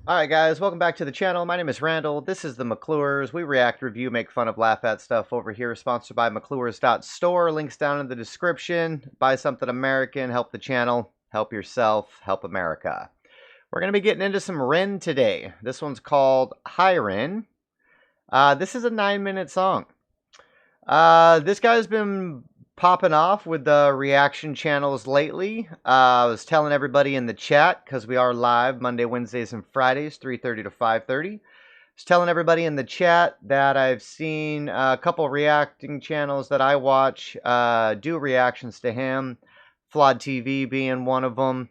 Alright guys, welcome back to the channel. My name is Randall. This is the McClures. We react, review, make fun of, laugh at stuff over here. Sponsored by McClures.store. Links down in the description. Buy something American, help the channel, help yourself, help America. We're going to be getting into some Ren today. This one's called Hi Ren. This is a 9-minute song. This guy's been popping off with the reaction channels lately. I was telling everybody in the chat, because we are live Monday, Wednesdays, and Fridays, 3:30 to 5:30. I was telling everybody in the chat that I've seen a couple reacting channels that I watch do reactions to him, Flawed TV being one of them.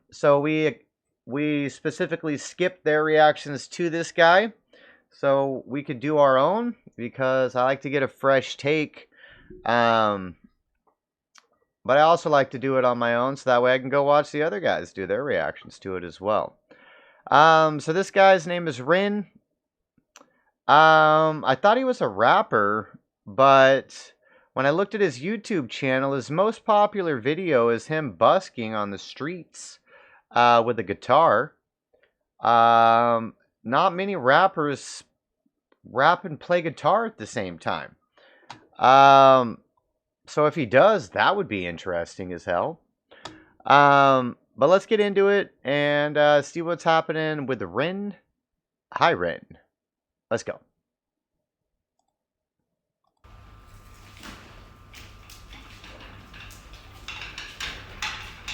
So we specifically skipped their reactions to this guy so we could do our own, because I like to get a fresh take. But I also like to do it on my own, so that way I can go watch the other guys do their reactions to it as well. So this guy's name is Ren. I thought he was a rapper, but when I looked at his YouTube channel, his most popular video is him busking on the streets with a guitar. Not many rappers rap and play guitar at the same time. So if he does, that would be interesting as hell. But let's get into it and see what's happening with the Ren Hi Ren. Let's go.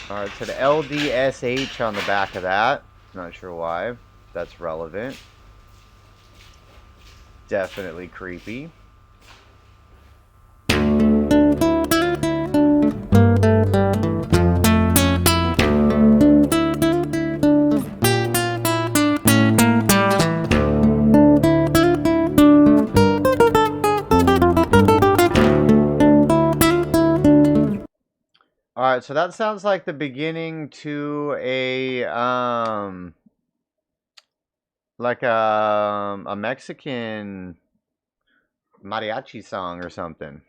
Alright, so the LDSH on the back of that. Not sure why that's relevant. Definitely creepy. Alright, so that sounds like the beginning to a Mexican mariachi song or something.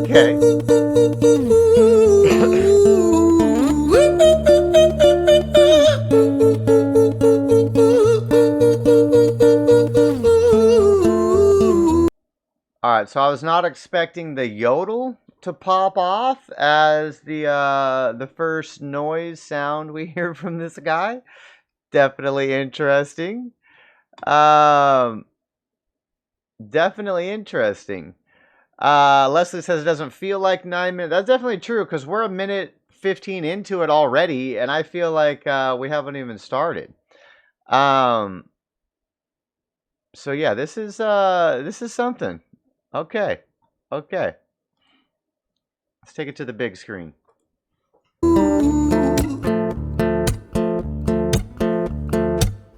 Okay. Alright, so I was not expecting the yodel to pop off as the first noise sound we hear from this guy. Definitely interesting. Definitely interesting. Leslie says it doesn't feel like 9 minutes. That's definitely true, because we're a minute 15 into it already, and I feel like we haven't even started. So yeah, this is something. Okay. Okay. Let's take it to the big screen.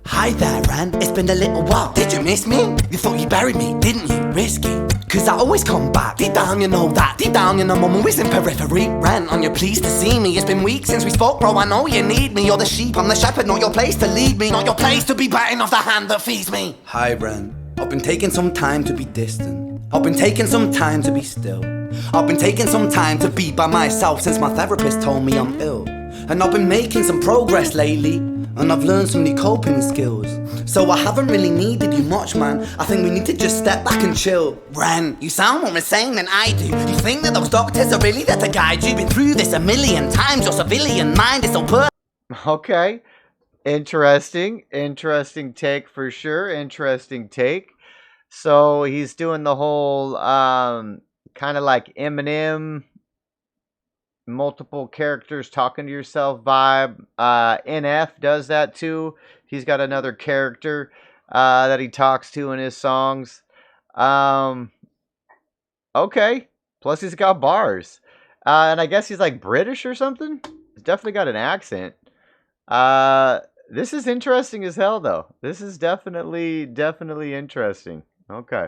Hi there, Ren. It's been a little while. Did you miss me? You thought you buried me, didn't you? Risky. Cause I always come back. Deep down you know that. Deep down you know I'm always in periphery. Ren, are you pleased to see me? It's been weeks since we spoke, bro. I know you need me. You're the sheep, I'm the shepherd. Not your place to lead me. Not your place to be biting off the hand that feeds me. Hi, Ren. I've been taking some time to be distant. I've been taking some time to be still. I've been taking some time to be by myself since my therapist told me I'm ill. And I've been making some progress lately, and I've learned some new coping skills. So I haven't really needed you much, man. I think we need to just step back and chill. Ren, you sound more insane than I do. You think that those doctors are really there to guide you? Been through this a million times. Your civilian mind is so Okay. Interesting. Interesting take for sure. Interesting take. So he's doing the whole kind of like Eminem, multiple characters talking to yourself vibe. NF does that too. He's got another character that he talks to in his songs. Okay. Plus he's got bars. And I guess he's like British or something. He's definitely got an accent. This is interesting as hell, though. This is definitely interesting. Okay.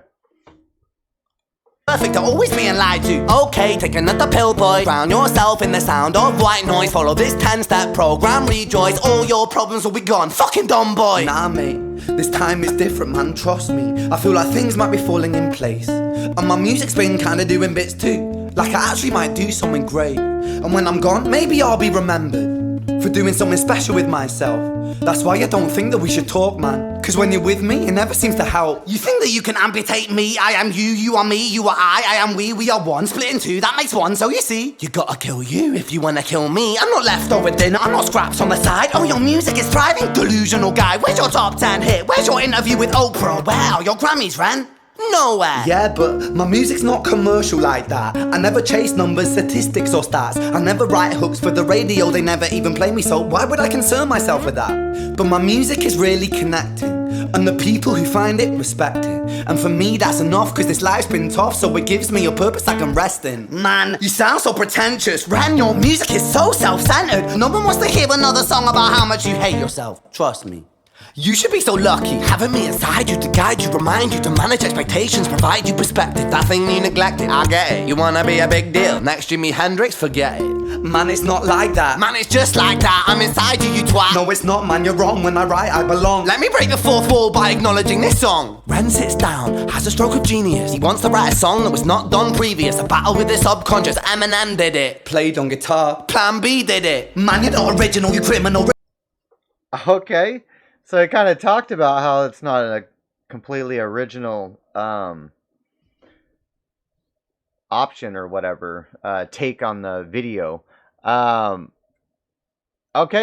Perfect to always being lied to. Okay, take another pill, boy. Drown yourself in the sound of white noise. Follow this 10-step program, rejoice. All your problems will be gone. Fucking dumb boy. Nah, mate, this time is different, man. Trust me. I feel like things might be falling in place, and my music's been kinda doing bits too. Like I actually might do something great, and when I'm gone, maybe I'll be remembered for doing something special with myself. That's why I don't think that we should talk, man. Cause when you're with me, it never seems to help. You think that you can amputate me? I am you, you are me, you are I am we are one. Split in two, that makes one, so you see, you gotta kill you if you wanna kill me. I'm not leftover dinner, I'm not scraps on the side. Oh, your music is thriving, delusional guy. Where's your top 10 hit? Where's your interview with Oprah? Where are your Grammys, Ren? Nowhere. Yeah, but my music's not commercial like that. I never chase numbers, statistics or stats. I never write hooks for the radio, they never even play me, so why would I concern myself with that? But my music is really connecting, and the people who find it respect it. And for me that's enough, cause this life's been tough, so it gives me a purpose I can rest in. Man, you sound so pretentious. Ren, your music is so self-centered. No one wants to hear another song about how much you hate yourself. Trust me. You should be so lucky, having me inside you to guide you, remind you to manage expectations, provide you perspective. That thing you neglected, I get it. You wanna be a big deal, next Jimi Hendrix, forget it. Man, it's not like that. Man, it's just like that. I'm inside you, you twat. No, it's not, man, you're wrong. When I write, I belong. Let me break the fourth wall by acknowledging this song. Ren sits down, has a stroke of genius. He wants to write a song that was not done previous. A battle with the subconscious, Eminem did it. Played on guitar, Plan B did it. Man, you're not original, you criminal. Okay. So it kind of talked about how it's not a completely original option or whatever, take on the video. Okay,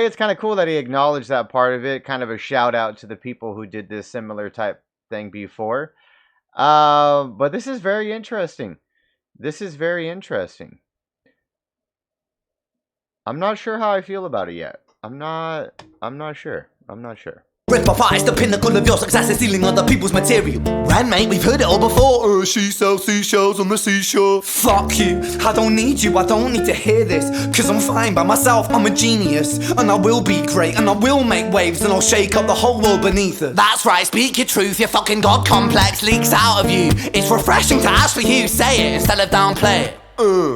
it's kind of cool that he acknowledged that part of it. Kind of a shout out to the people who did this similar type thing before. But this is very interesting. This is very interesting. I'm not sure how I feel about it yet. I'm not sure. Rip apart is the pinnacle of your success is stealing other people's material. Ren, mate, we've heard it all before. She sells seashells on the seashore. Fuck you, I don't need you, I don't need to hear this. Cause I'm fine by myself, I'm a genius. And I will be great, and I will make waves, and I'll shake up the whole world beneath it. That's right, speak your truth, your fucking God complex leaks out of you. It's refreshing to actually hear you say it instead of downplay it.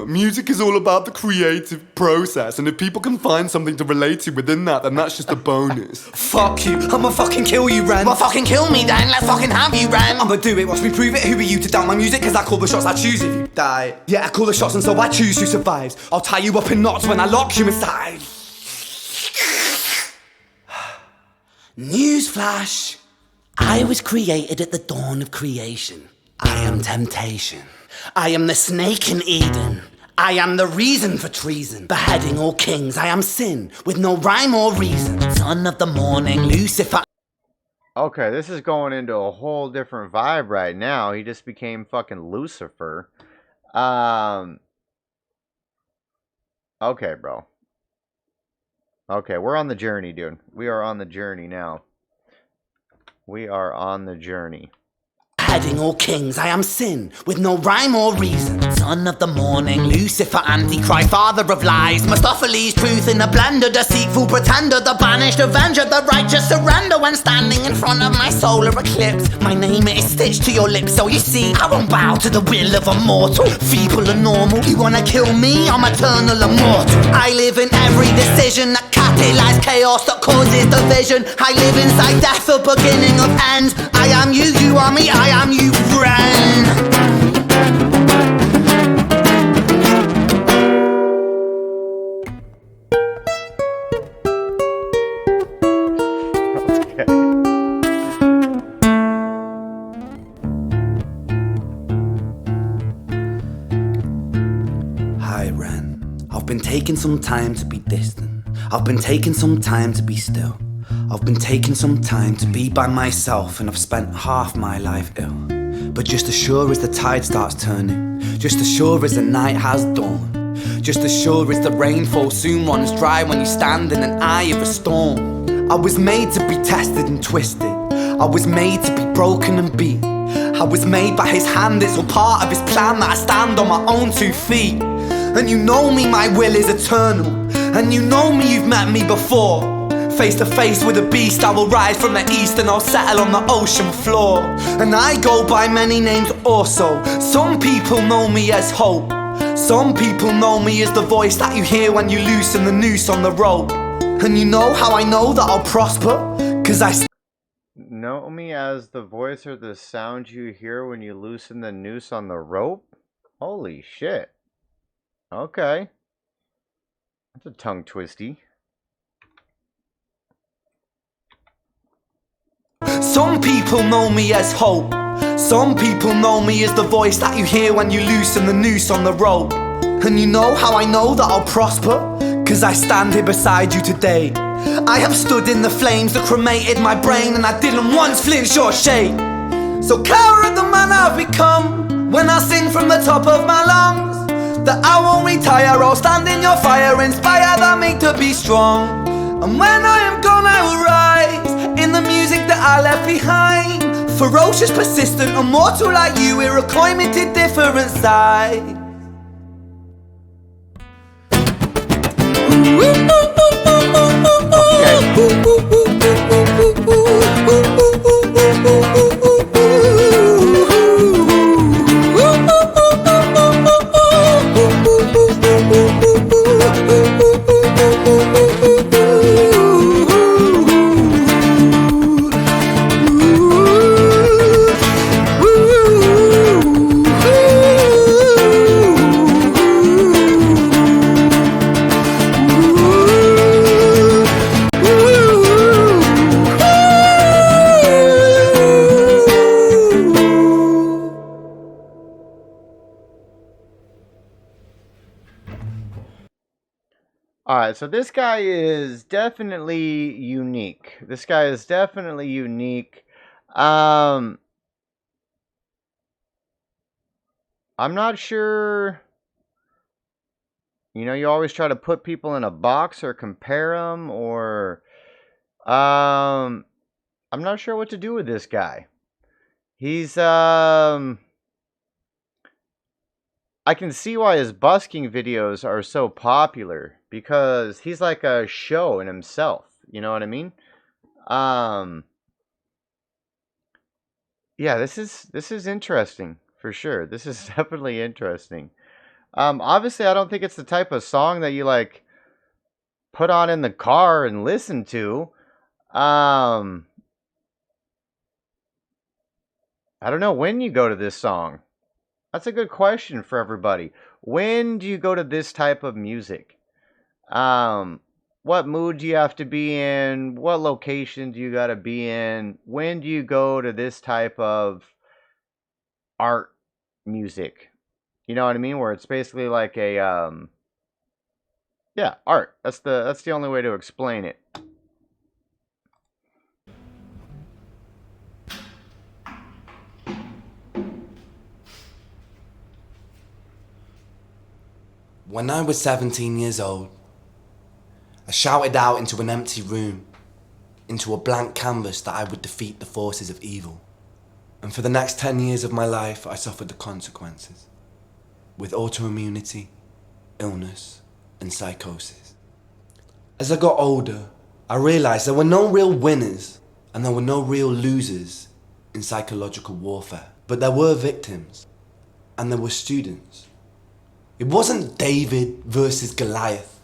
Music is all about the creative process, and if people can find something to relate to within that, then that's just a bonus. Fuck you, I'ma fucking kill you, Ren. Well, fucking kill me then, let's fucking have you, Ren. I'ma do it, watch me prove it. Who are you to doubt my music? Cause I call the shots, I choose if you die. Yeah, I call the shots and so I choose who survives. I'll tie you up in knots when I lock you inside. Newsflash, I was created at the dawn of creation. I am temptation. I am the snake in Eden. I am the reason for treason. Beheading all kings, I am sin, with no rhyme or reason. Son of the morning, Lucifer. Okay, this is going into a whole different vibe right now. He just became fucking Lucifer. Okay, bro. Okay, we're on the journey, dude. We are on the journey now. We are on the journey. Beheading all kings, I am sin, with no rhyme or reason. Son of the morning, Lucifer, Antichrist, father of lies. Mustopheles, truth in a blender, deceitful pretender, the banished avenger, the righteous surrender when standing in front of my solar eclipse. My name is stitched to your lips, so you see, I won't bow to the will of a mortal. Feeble and normal, you wanna kill me? I'm eternal immortal. I live in every decision that catalyzes chaos, that causes division. I live inside death, the beginning of ends. I am you, you are me, I am you, Ren. Hi, Ren. I've been taking some time to be distant. I've been taking some time to be still. I've been taking some time to be by myself, and I've spent half my life ill. But just as sure as the tide starts turning, just as sure as the night has dawned, just as sure as the rainfall soon runs dry when you stand in an eye of a storm. I was made to be tested and twisted. I was made to be broken and beat. I was made by his hand, it's all part of his plan that I stand on my own 2 feet. And you know me, my will is eternal. And you know me, you've met me before. Face to face with a beast, I will rise from the east and I'll settle on the ocean floor. And I go by many names also. Some people know me as Hope. Some people know me as the voice that you hear when you loosen the noose on the rope. And you know how I know that I'll prosper? Cause I Know me as the voice or the sound you hear when you loosen the noose on the rope? Holy shit. Okay. That's a tongue twisty. Some people know me as Hope. Some people know me as the voice that you hear when you loosen the noose on the rope. And you know how I know that I'll prosper? Cause I stand here beside you today. I have stood in the flames that cremated my brain, and I didn't once flinch or shake. So coward the man I've become when I sing from the top of my lungs that I won't retire, I'll stand in your fire, inspire that me to be strong. And when I am gone I will rise in the music that I left behind. Ferocious, persistent, immortal like you, we're climbing to different sides. Alright, so this guy is definitely unique. This guy is definitely unique. I'm not sure. You know, you always try to put people in a box or compare them, or I'm not sure what to do with this guy. He's I can see why his busking videos are so popular, because he's like a show in himself. You know what I mean? Yeah, this is interesting for sure. This is definitely interesting. Obviously, I don't think it's the type of song that you like put on in the car and listen to. I don't know when you go to this song. That's a good question for everybody. When do you go to this type of music? What mood do you have to be in? What location do you got to be in? When do you go to this type of art music? You know what I mean? Where it's basically like a yeah, art. That's the only way to explain it. When I was 17 years old, I shouted out into an empty room, into a blank canvas, that I would defeat the forces of evil. And for the next 10 years of my life, I suffered the consequences, with autoimmunity, illness, and psychosis. As I got older, I realized there were no real winners and there were no real losers in psychological warfare. But there were victims, and there were students. It wasn't David versus Goliath.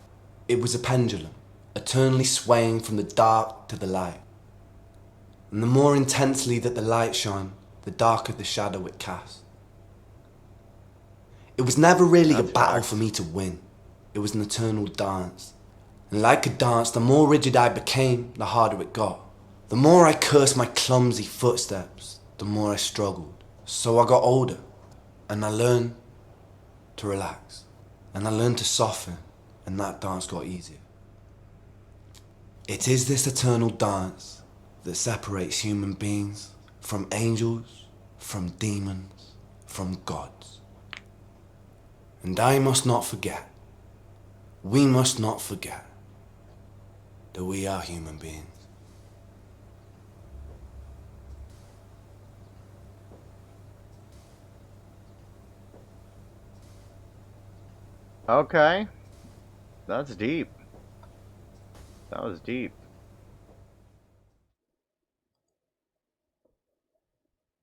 It was a pendulum, eternally swaying from the dark to the light. And the more intensely that the light shone, the darker the shadow it cast. It was never really a battle for me to win. It was an eternal dance. And like a dance, the more rigid I became, the harder it got. The more I cursed my clumsy footsteps, the more I struggled. So I got older, and I learned to relax. And I learned to soften, and that dance got easier. It is this eternal dance that separates human beings from angels, from demons, from gods. And I must not forget, we must not forget, that we are human beings. Okay. That's deep. That was deep.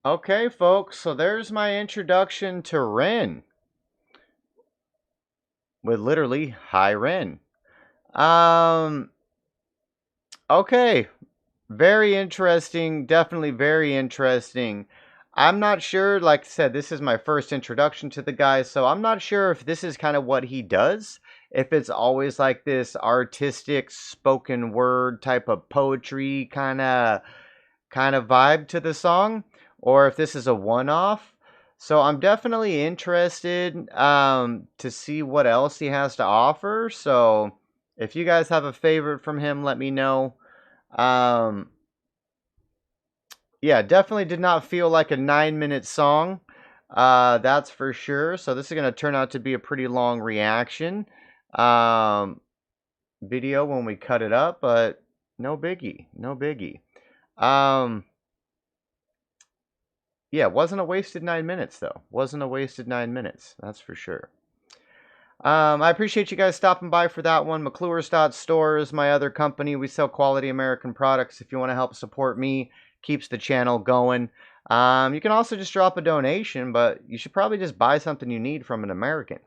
Okay, folks, so there's my introduction to Ren. With literally Hi Ren. Um, okay. Very interesting. Definitely very interesting. I'm not sure, like I said, this is my first introduction to the guy, so I'm not sure if this is kind of what he does. If it's always like this artistic spoken word type of poetry kind of vibe to the song, or if this is a one-off. So I'm definitely interested to see what else he has to offer. So if you guys have a favorite from him, let me know. Um, yeah, definitely did not feel like a 9-minute song. That's for sure. So this is going to turn out to be a pretty long reaction um, video when we cut it up, but no biggie, no biggie. Yeah, wasn't a wasted 9 minutes though. Wasn't a wasted 9 minutes. That's for sure. I appreciate you guys stopping by for that one. McClures.store is my other company. We sell quality American products. If you want to help support me, keeps the channel going. You can also just drop a donation, but you should probably just buy something you need from an American.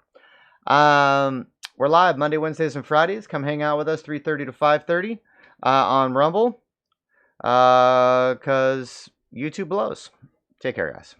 We're live Monday, Wednesdays, and Fridays. Come hang out with us 3:30 to 5:30 on Rumble. Because YouTube blows. Take care, guys.